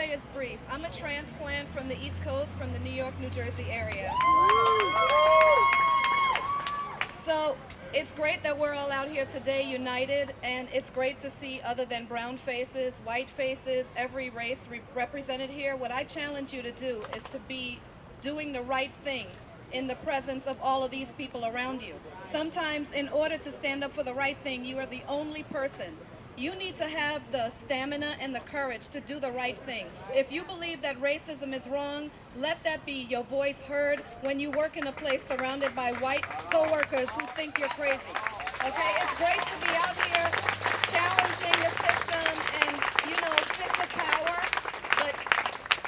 say is brief. I'm a transplant from the East Coast, from the New York, New Jersey area. So it's great that we're all out here today united, and it's great to see other than brown faces, white faces, every race represented here. What I challenge you to do is to be doing the right thing in the presence of all of these people around you. Sometimes in order to stand up for the right thing, you are the only person. You need to have the stamina and the courage to do the right thing. If you believe that racism is wrong, let that be your voice heard when you work in a place surrounded by white coworkers who think you're crazy. Okay, it's great to be out here challenging the system and, fists of power, but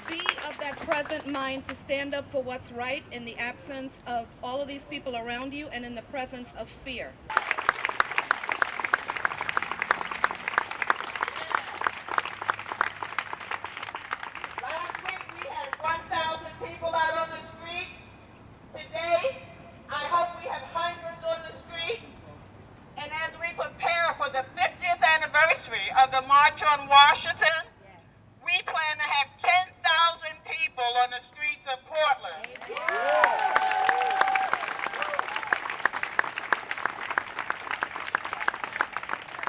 be of that present mind to stand up for what's right in the absence of all of these people around you and in the presence of fear. Of the March on Washington, we plan to have 10,000 people on the streets of Portland.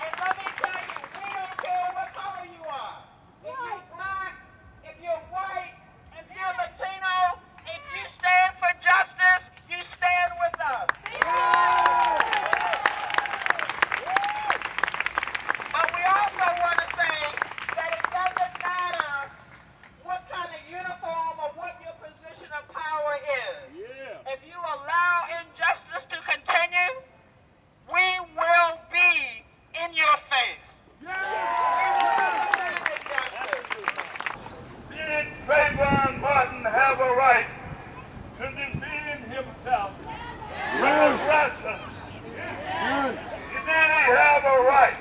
And let me tell you, we don't care what color you are. If you're black, if you're white, if you're Latino, if you stand for justice, you stand with us. Trayvon Martin have a right to defend himself from aggressors? Did he have a right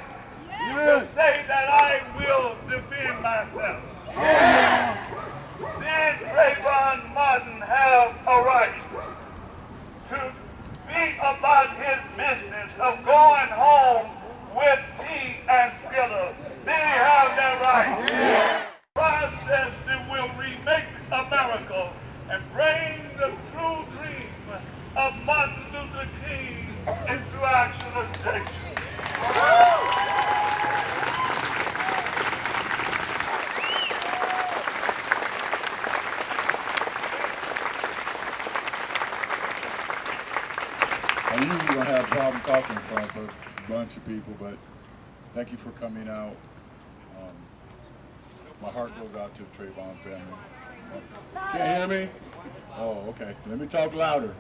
to say that I will defend myself? Did Trayvon Martin have a right to be about his business of going home with tea and Skiller? Did he have that right? Process that will remake America and bring the true dream of Martin Luther King into actualization. I usually don't have a problem talking in front of a bunch of people, but thank you for coming out. My heart goes out to the Trayvon family. Can't hear me? Oh, okay. Let me talk louder.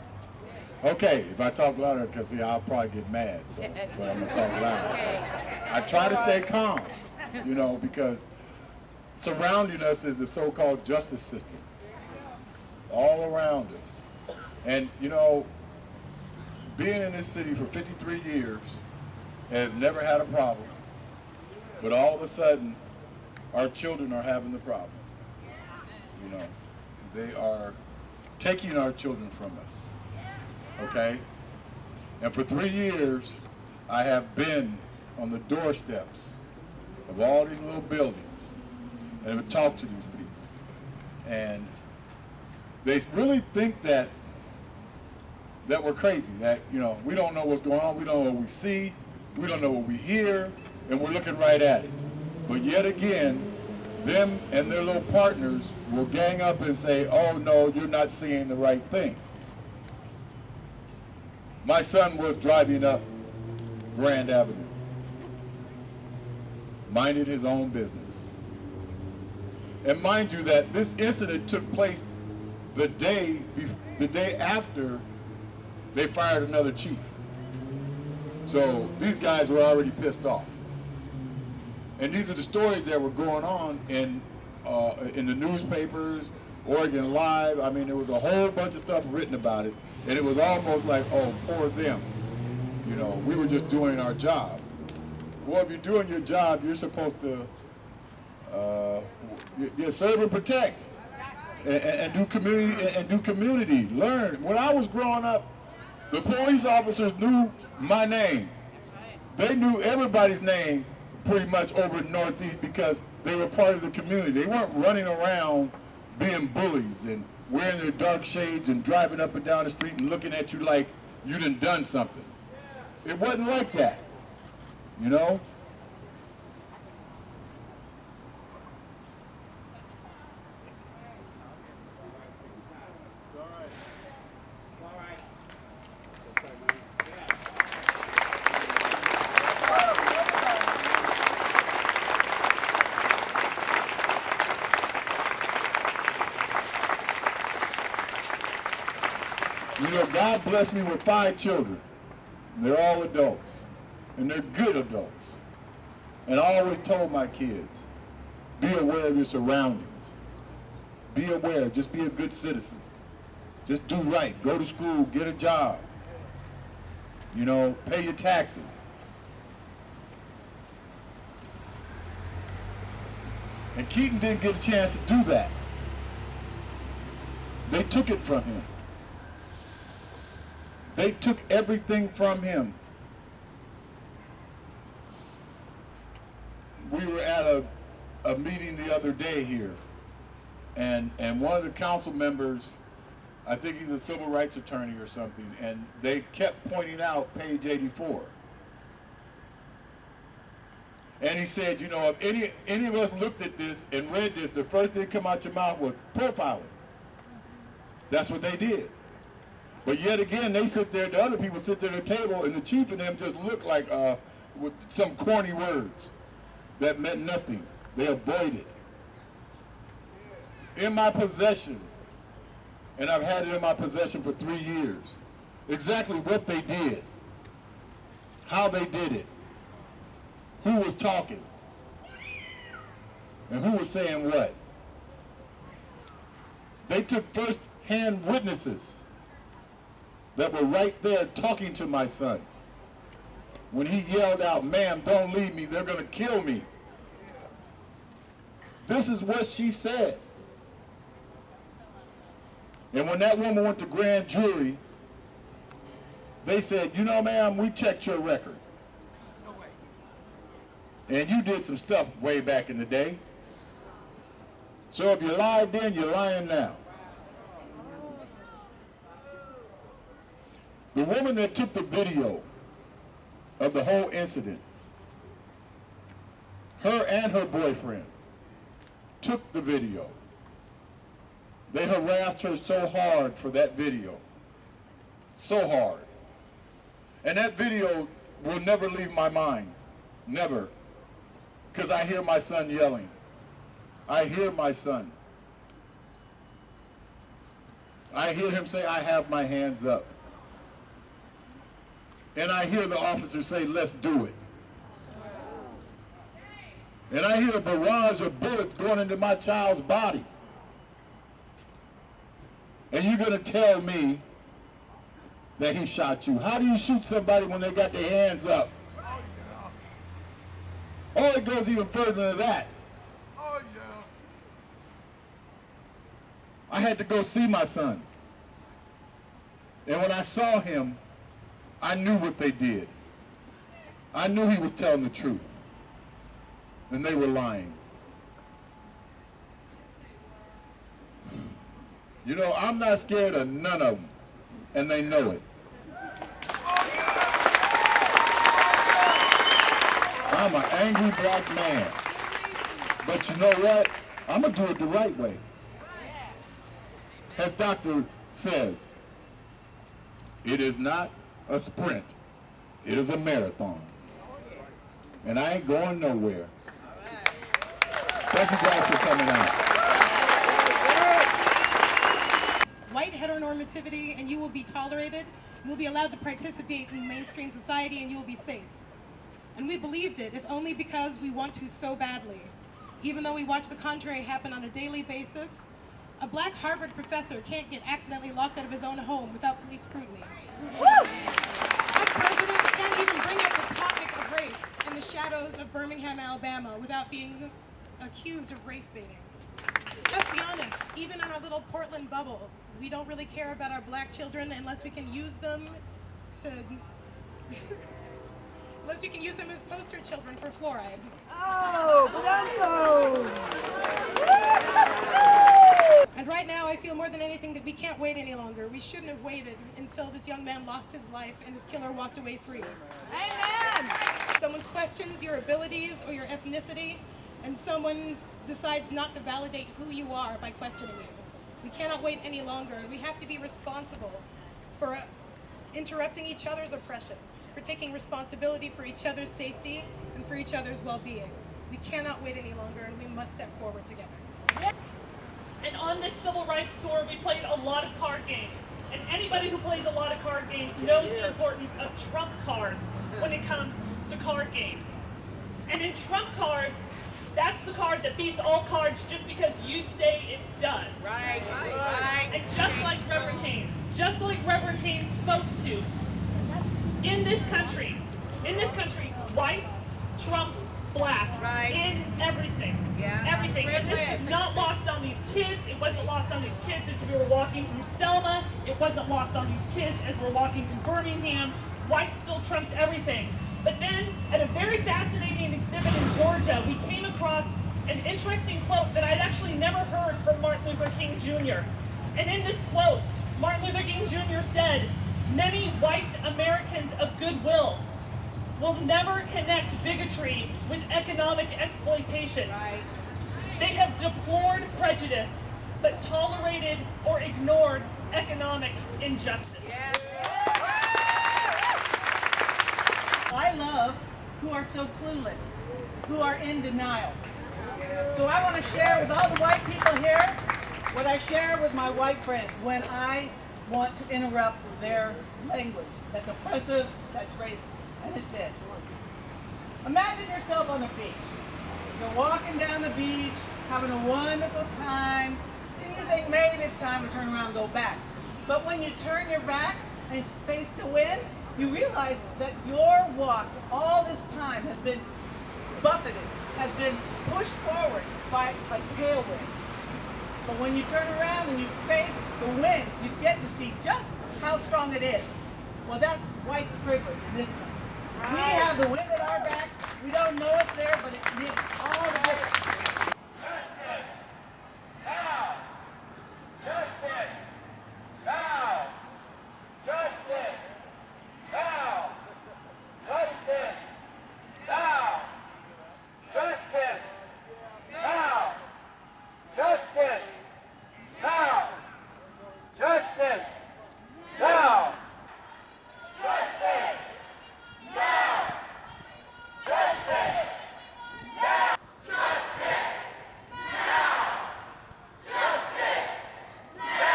Okay, if I talk louder, because I'll probably get mad, so, but I'm going to talk louder. I try to stay calm, because surrounding us is the so-called justice system, all around us. And, being in this city for 53 years, have never had a problem, but all of a sudden, our children are having the problem. They are taking our children from us, okay? And for 3 years, I have been on the doorsteps of all these little buildings and have talked to these people. And they really think that we're crazy, that, we don't know what's going on, we don't know what we see, we don't know what we hear, and we're looking right at it. But yet again, them and their little partners will gang up and say, oh no, you're not seeing the right thing. My son was driving up Grand Avenue, minding his own business. And mind you that this incident took place the day after they fired another chief. So these guys were already pissed off. And these are the stories that were going on in the newspapers, Oregon Live. I mean, there was a whole bunch of stuff written about it, and it was almost like, oh, poor them. We were just doing our job. Well, if you're doing your job, you're supposed to serve and protect, and do community, learn. When I was growing up, the police officers knew my name. They knew everybody's name pretty much over in Northeast because they were part of the community. They weren't running around being bullies and wearing their dark shades and driving up and down the street and looking at you like you done something. It wasn't like that, you know? You know, God blessed me with 5 children. They're all adults, and they're good adults. And I always told my kids, be aware of your surroundings. Be aware, just be a good citizen. Just do right, go to school, get a job. You know, pay your taxes. And Keaton didn't get a chance to do that. They took it from him. They took everything from him. We were at a meeting the other day here, and one of the council members, I think he's a civil rights attorney or something, and they kept pointing out page 84. And he said, you know, if any of us looked at this and read this, the first thing that come out your mouth was profiling. That's what they did. But yet again, they sit there, the other people sit there at the table, and the chief and them just look like with some corny words that meant nothing. They avoided. In my possession, and I've had it in my possession for 3 years, exactly what they did, how they did it, who was talking, and who was saying what. They took first-hand witnesses that were right there talking to my son when he yelled out, "Ma'am, don't leave me, they're gonna kill me." This is what she said. And when that woman went to grand jury, they said, you know, ma'am, we checked your record. And you did some stuff way back in the day. So if you lied then, you're lying now. The woman that took the video of the whole incident, her and her boyfriend took the video. They harassed her so hard for that video. So hard. And that video will never leave my mind. Never. Because I hear my son yelling. I hear my son. I hear him say, "I have my hands up." And I hear the officer say, "Let's do it." And I hear a barrage of bullets going into my child's body. And you're going to tell me that he shot you. How do you shoot somebody when they got their hands up? Oh, it goes even further than that. I had to go see my son. And when I saw him, I knew what they did. I knew he was telling the truth. And they were lying. You know, I'm not scared of none of them. And they know it. I'm an angry black man. But you know what? I'm going to do it the right way. As Doctor says, it is not a sprint. It is a marathon. And I ain't going nowhere. Thank you guys for coming out. White heteronormativity, and you will be tolerated. You will be allowed to participate in mainstream society, and you will be safe. And we believed it, if only because we want to so badly. Even though we watch the contrary happen on a daily basis, a black Harvard professor can't get accidentally locked out of his own home without police scrutiny. Our president can't even bring up the topic of race in the shadows of Birmingham, Alabama, without being accused of race baiting. Let's be honest, even in our little Portland bubble, we don't really care about our black children unless we can use them to unless we can use them as poster children for fluoride. And right now, I feel more than anything that we can't wait any longer. We shouldn't have waited until this young man lost his life and his killer walked away free. Amen! Someone questions your abilities or your ethnicity, and someone decides not to validate who you are by questioning you. We cannot wait any longer, and we have to be responsible for interrupting each other's oppression, for taking responsibility for each other's safety and for each other's well-being. We cannot wait any longer, and we must step forward together. And on this civil rights tour, we played a lot of card games. And anybody who plays a lot of card games knows the importance of trump cards when it comes to card games. And in trump cards, that's the card that beats all cards just because you say it does. Right. And just like Reverend Haynes spoke to, in this country, white trumps black in everything. Everything. And this was not lost on these kids. It wasn't lost on these kids as we were walking through Selma. It wasn't lost on these kids as we're walking through Birmingham. White still trumps everything. But then, at a very fascinating exhibit in Georgia, we came across an interesting quote that I'd actually never heard from Martin Luther King Jr. And in this quote, Martin Luther King Jr. said, "Many white Americans of goodwill will never connect bigotry with economic exploitation. They have deplored prejudice, but tolerated or ignored economic injustice." I love who are so clueless, who are in denial. So I want to share with all the white people here what I share with my white friends when I want to interrupt their language that's oppressive, that's racist. And it's this. Imagine yourself on the beach. You're walking down the beach, having a wonderful time, and you think maybe it's time to turn around and go back. But when you turn your back and face the wind, you realize that your walk all this time has been buffeted, has been pushed forward by a tailwind. But when you turn around and you face the wind, you get to see just how strong it is. Well, that's white privilege in this country. We have the wind at our backs. We don't know it's there, but it makes all the difference. Justice! Now! Justice! Now! Justice! Now! Justice! Now! Justice! Now! Justice! Now! Justice! Now! Justice! Now! Justice! Now! Justice! Now! Justice! Now!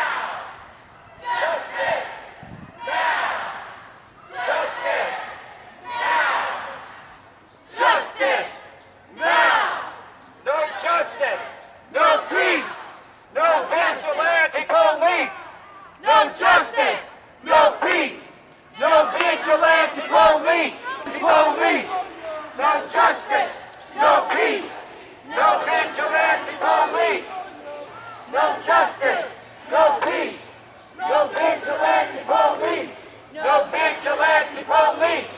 Justice! Now! Justice! Now! No justice! No peace! No vigilante police! No justice! No peace! No vigilante police! Police! No justice! No peace! No vigilante police! No justice! No peace! No vigilante police! No vigilante police!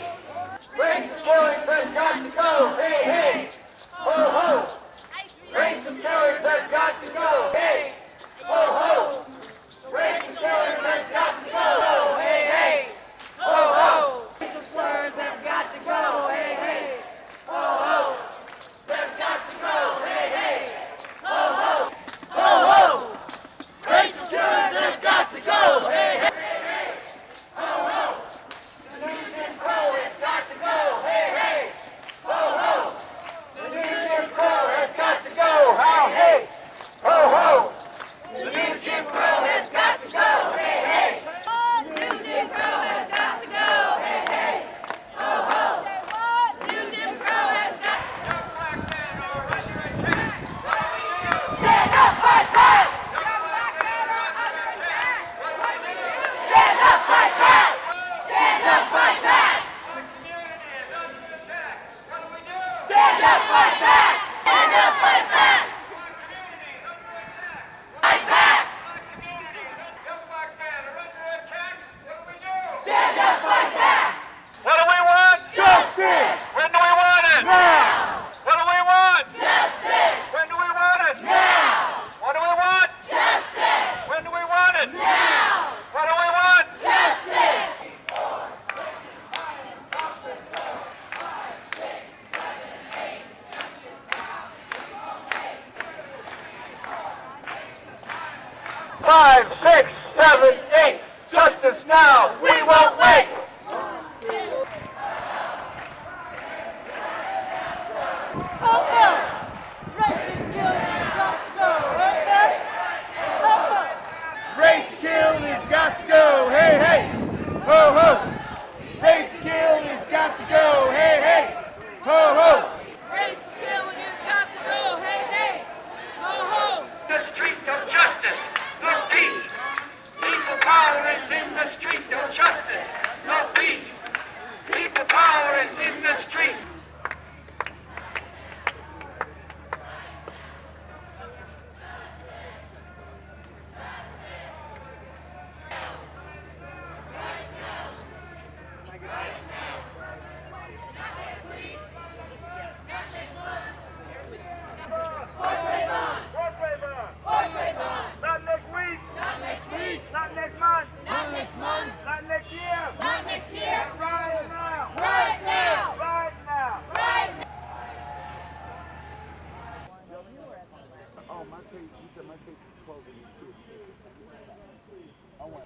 Racist killings have got to go! Hey, hey! Ho, ho! Racist killings have got to go! Hey! Ho, ho! Racist killings have got to go! Hey, hey! Ho, ho! Racial slurs have got to go! Hey, hey! Ho, ho! They've got to go! Hey, hey! Ho, ho! Ho, ho! Racial slurs have got to go! Hey, hey! Ho, ho! The new Jim Crow has got to go! Hey, hey! Ho, ho! The new Jim Crow has got to go! How, hey! Ho, ho! The new Jim Crow has got to go! Hey, hey! New Jim Crow has got to go! Hey, hey! Ho, ho! New Jim Crow has got to go! Young black men are under attack! What do we do? Stand up, fight back! Young black men are under attack! What do we do? Stand up, fight back! Stand up, fight back! Our community is under attack! What do we do? Stand up, fight back! Stand up, fight back! Our community is under attack! Fight back! Our community is under young black men are under attack! What do we do? Stand up, fight back! What do we want? Justice! 5, 6, 7, 8. Justice now. We won't wait. Race killed has got to go. Hey, hey. Ho, ho. Race killed has got to go. Hey, hey. Ho, ho. Race killing has got to go. Hey, hey. Ho, ho. The street of justice, no peace. People power is in the street of justice, no peace. People power is in the street. Not next week. Not next week. Not next month. Not next month. Not next year. Not next year. Right now. Right now. Right now. Right now. Oh, my taste. He said my taste is clothing is too expensive. I want.